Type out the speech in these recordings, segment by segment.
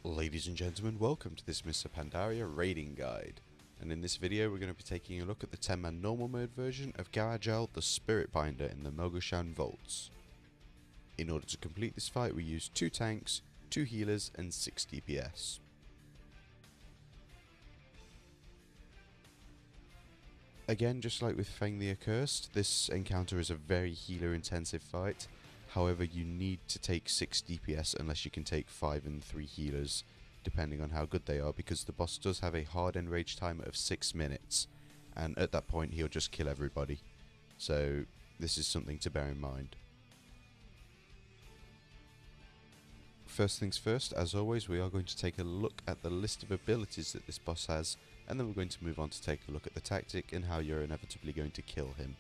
Ladies and gentlemen, welcome to this Mr. Pandaria raiding guide, and in this video we're going to be taking a look at the 10-man normal mode version of Gara'Jal the Spiritbinder in the Mogoshan Vaults. In order to complete this fight we use 2 tanks, 2 healers and 6 DPS. Again, just like with Feng the Accursed, this encounter is a very healer intensive fight. However, you need to take 6 DPS unless you can take 5 and 3 healers, depending on how good they are, because the boss does have a hard enrage timer of 6 minutes, and at that point he'll just kill everybody. So this is something to bear in mind. First things first, as always, we are going to take a look at the list of abilities that this boss has, and then we're going to move on to take a look at the tactic and how you're inevitably going to kill him.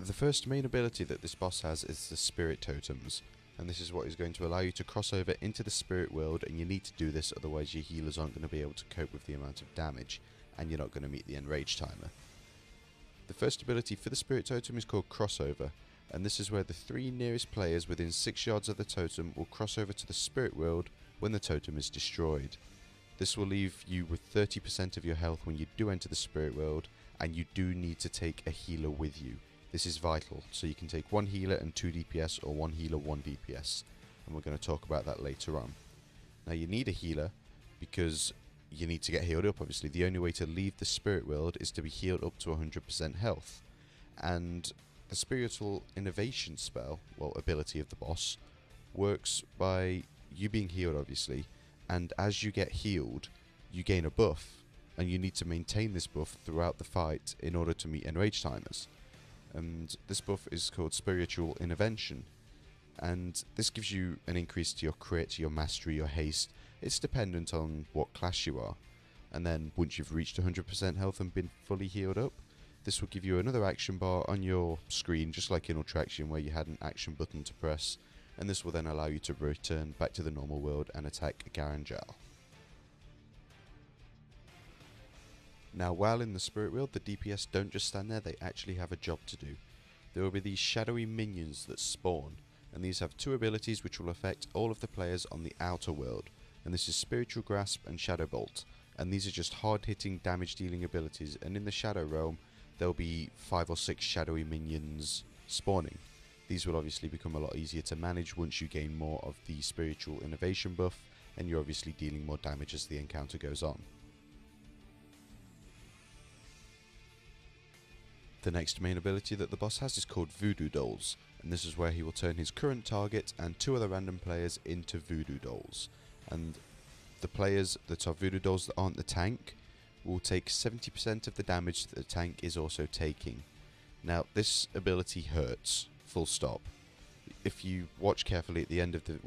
The first main ability that this boss has is the Spirit Totems, and this is what is going to allow you to cross over into the spirit world, and you need to do this, otherwise your healers aren't going to be able to cope with the amount of damage, and you're not going to meet the enrage timer. The first ability for the Spirit Totem is called Crossover, and this is where the 3 nearest players within 6 yards of the totem will cross over to the spirit world when the totem is destroyed. This will leave you with 30% of your health when you do enter the spirit world, and you do need to take a healer with you. This is vital, so you can take 1 healer and 2 DPS, or 1 healer, 1 DPS, and we're going to talk about that later on. Now you need a healer because you need to get healed up. Obviously the only way to leave the spirit world is to be healed up to 100% health, and the spiritual innovation spell, well, ability of the boss, works by you being healed obviously, and as you get healed you gain a buff, and you need to maintain this buff throughout the fight in order to meet enrage timers. And this buff is called Spiritual Intervention, and this gives you an increase to your crit, your mastery, your haste. It's dependent on what class you are, and then once you've reached 100% health and been fully healed up, this will give you another action bar on your screen, just like in Ultraction where you had an action button to press, and this will then allow you to return back to the normal world and attack Gara'Jal. Now while in the spirit world, the DPS don't just stand there, they actually have a job to do. There will be these shadowy minions that spawn, and these have 2 abilities which will affect all of the players on the outer world, and this is Spiritual Grasp and Shadow Bolt, and these are just hard hitting damage dealing abilities, and in the Shadow Realm there will be 5 or 6 shadowy minions spawning. These will obviously become a lot easier to manage once you gain more of the Spiritual Innovation buff, and you're obviously dealing more damage as the encounter goes on. The next main ability that the boss has is called Voodoo Dolls, and this is where he will turn his current target and 2 other random players into Voodoo Dolls. And the players that are Voodoo Dolls that aren't the tank will take 70% of the damage that the tank is also taking. Now this ability hurts, full stop. If you watch carefully at the end of the,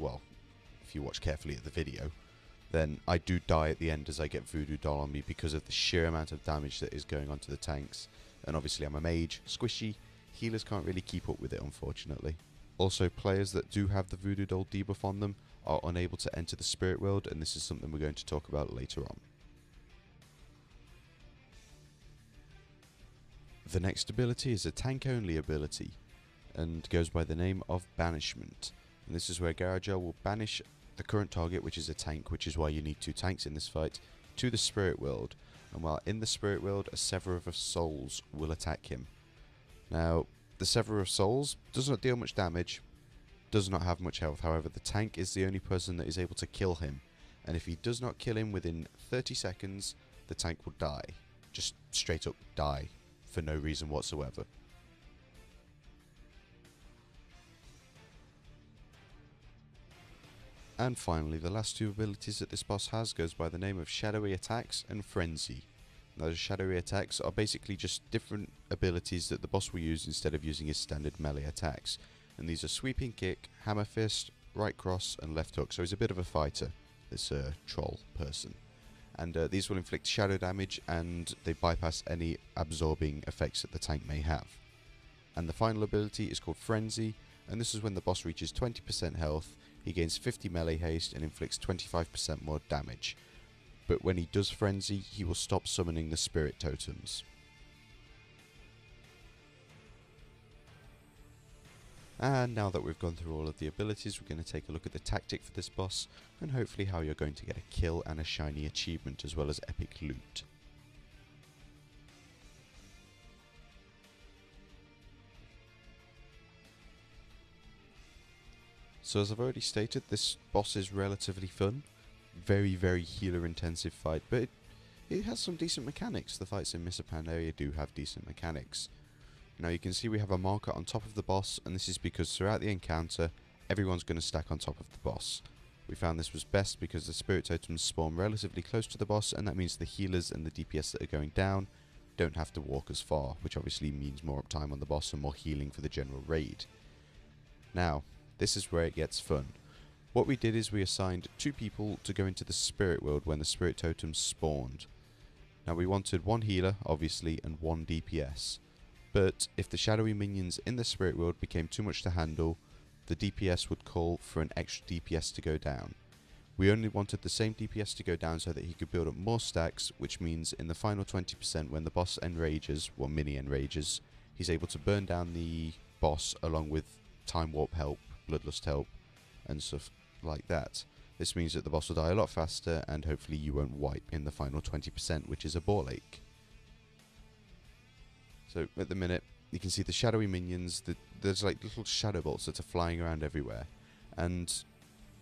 if you watch carefully at the video, then I do die at the end as I get Voodoo Doll on me because of the sheer amount of damage that is going on to the tanks. And obviously I'm a mage, squishy, healers can't really keep up with it unfortunately. Also, players that do have the Voodoo Doll debuff on them are unable to enter the spirit world, and this is something we're going to talk about later on. The next ability is a tank only ability, and goes by the name of Banishment. And this is where Gara'Jal will banish the current target, which is a tank, which is why you need 2 tanks in this fight, to the spirit world. And while in the spirit world, a Severer of Souls will attack him. Now, the Severer of Souls does not deal much damage, does not have much health. However, the tank is the only person that is able to kill him, and if he does not kill him within 30 seconds, the tank will die. Just straight up die, for no reason whatsoever. And finally, the last 2 abilities that this boss has goes by the name of Shadowy Attacks and Frenzy. Now, the Shadowy Attacks are basically just different abilities that the boss will use instead of using his standard melee attacks. And these are Sweeping Kick, Hammer Fist, Right Cross and Left Hook. So he's a bit of a fighter, this troll person. And these will inflict shadow damage, and they bypass any absorbing effects that the tank may have. And the final ability is called Frenzy, and this is when the boss reaches 20% health. He gains 50 melee haste and inflicts 25% more damage. But when he does Frenzy, he will stop summoning the Spirit Totems. And now that we've gone through all of the abilities, we're going to take a look at the tactic for this boss, and hopefully how you're going to get a kill and a shiny achievement as well as epic loot. So as I've already stated, this boss is relatively fun. Very, very healer intensive fight, but it has some decent mechanics. The fights in Mr. Pandaria do have decent mechanics. Now you can see we have a marker on top of the boss, and this is because throughout the encounter, everyone's going to stack on top of the boss. We found this was best because the spirit totems spawn relatively close to the boss, and that means the healers and the DPS that are going down don't have to walk as far, which obviously means more uptime on the boss and more healing for the general raid. Now, this is where it gets fun. What we did is we assigned 2 people to go into the spirit world when the spirit totems spawned. Now we wanted 1 healer, obviously, and 1 DPS. But if the shadowy minions in the spirit world became too much to handle, the DPS would call for an extra DPS to go down. We only wanted the same DPS to go down so that he could build up more stacks, which means in the final 20% when the boss enrages, well mini enrages, he's able to burn down the boss along with time warp help, bloodlust help, and stuff like that. This means that the boss will die a lot faster, and hopefully you won't wipe in the final 20%, which is a ball ache. So at the minute, you can see the shadowy minions, there's like little shadow bolts that are flying around everywhere, and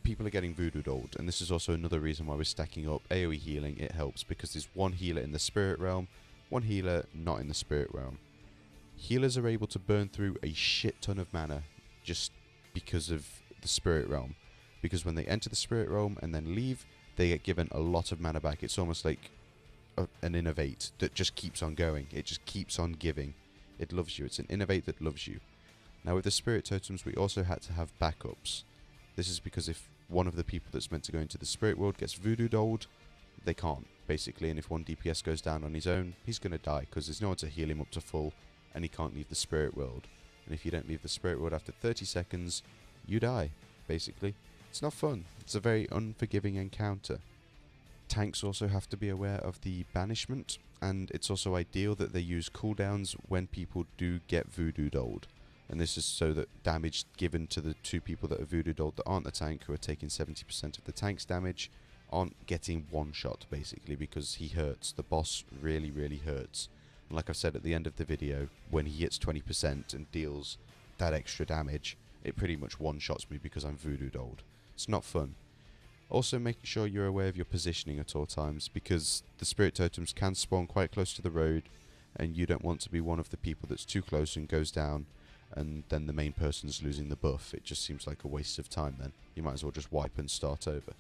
people are getting voodoo dolled, and this is also another reason why we're stacking up AoE healing. It helps because there's 1 healer in the spirit realm, 1 healer not in the spirit realm. Healers are able to burn through a shit ton of mana just because of the spirit realm, because when they enter the spirit realm and then leave, they get given a lot of mana back. It's almost like an innovate that just keeps on going. It just keeps on giving. It loves you. It's an innovate that loves you. Now with the spirit totems, we also had to have backups. This is because if one of the people that's meant to go into the spirit world gets voodoo dolled, they can't, basically, and if 1 DPS goes down on his own, he's going to die because there's no one to heal him up to full, and he can't leave the spirit world. And if you don't leave the spirit world after 30 seconds, you die, basically. It's not fun. It's a very unforgiving encounter. Tanks also have to be aware of the banishment, and it's also ideal that they use cooldowns when people do get voodoo dolled. And this is so that damage given to the 2 people that are voodoo dolled that aren't the tank, who are taking 70% of the tank's damage, aren't getting one shot, basically, because he hurts. The boss really, really hurts. And like I've said at the end of the video, when he hits 20% and deals that extra damage, it pretty much one-shots me because I'm voodoo dolled. It's not fun. Also making sure you're aware of your positioning at all times, because the spirit totems can spawn quite close to the road, and you don't want to be one of the people that's too close and goes down, and then the main person's losing the buff. It just seems like a waste of time then. You might as well just wipe and start over.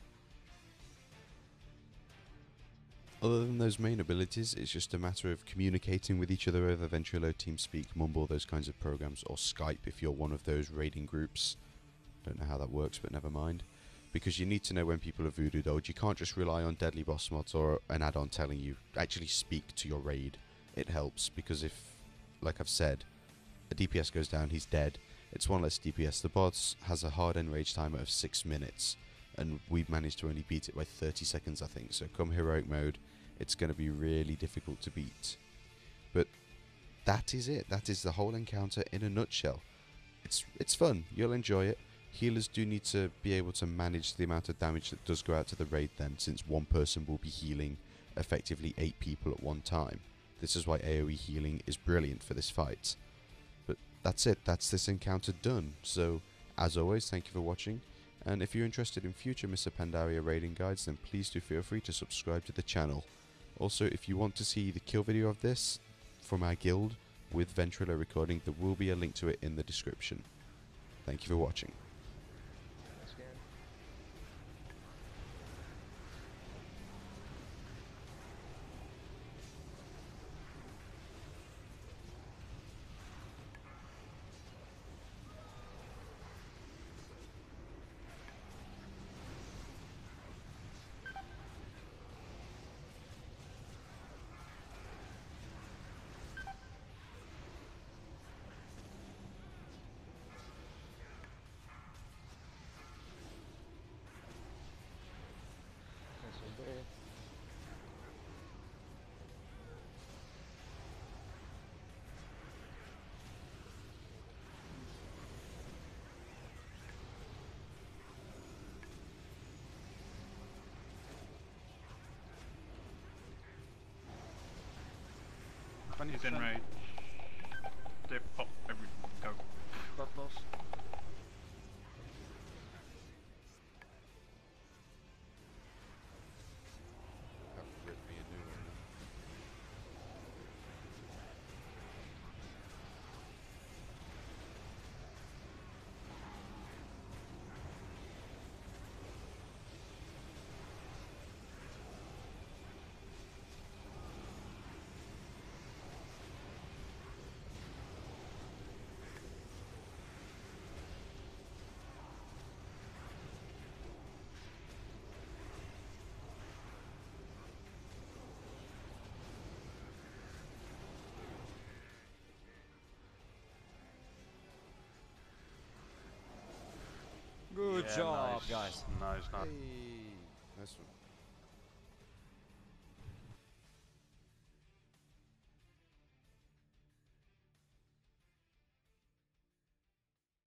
Other than those main abilities, it's just a matter of communicating with each other over Ventrilo, TeamSpeak, Mumble, those kinds of programs, or Skype if you're one of those raiding groups. Don't know how that works, but never mind. Because you need to know when people are voodoo dolled. You can't just rely on deadly boss mods or an add-on telling you. Actually speak to your raid. It helps, because if, like I've said, a DPS goes down, he's dead. It's 1 less DPS. The boss has a hard enrage timer of 6 minutes, and we've managed to only beat it by 30 seconds, I think. So come heroic mode, it's going to be really difficult to beat. But that is it. That is the whole encounter in a nutshell. It's fun. You'll enjoy it. Healers do need to be able to manage the amount of damage that does go out to the raid then, since 1 person will be healing effectively 8 people at one time. This is why AoE healing is brilliant for this fight. But that's it. That's this encounter done. So, as always, thank you for watching. And if you're interested in future Mr. Pandaria raiding guides, then please do feel free to subscribe to the channel. Also, if you want to see the kill video of this from our guild with Ventrilo recording, there will be a link to it in the description. Thank you for watching. He's in raid. Dip, pop, every go. Blood loss. Have to rip me a new one. Good Yeah, job, nice. guys. Nice, nice. Hey, nice one.